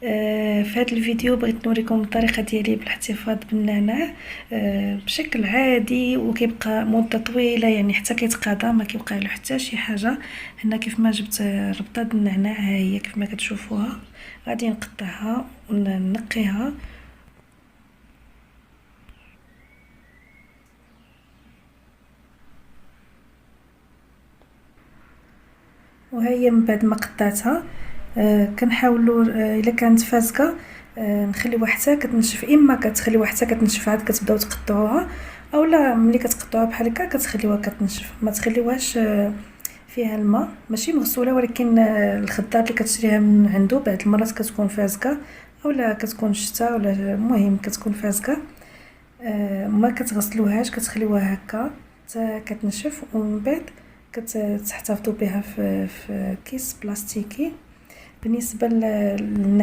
في هذا الفيديو بغيت نوريكم الطريقه ديالي بالاحتفاظ بالنعناع بشكل عادي وكيبقى مده طويله، يعني حتى كيتقاضى ما كيبقى له حتى شي حاجه. هنا كيف ما جبت ربطه النعناع، ها هي كيف ما كتشوفوها. غادي نقطعها وننقيها، وها هي من بعد ما قطعتها كنحاولوا الا كانت فاسكه نخليوها حتى كتنشف، اما كتخليوها حتى كتنشف عاد كتبداو تقطعوها، اولا ملي كتقطعوها بحال هكا كتخليوها كتنشف، ما تخليوهاش فيها الماء، ماشي مغسوله ولكن الخضار اللي كتشريها من عنده بعض المرات كتكون فاسكه اولا كتكون شتا، ولا المهم كتكون فاسكه. ما كتغسلوهاش، كتخليوها هكا حتى كتنشف، ومن بعد كتحتفظوا بها في كيس بلاستيكي. بالنسبه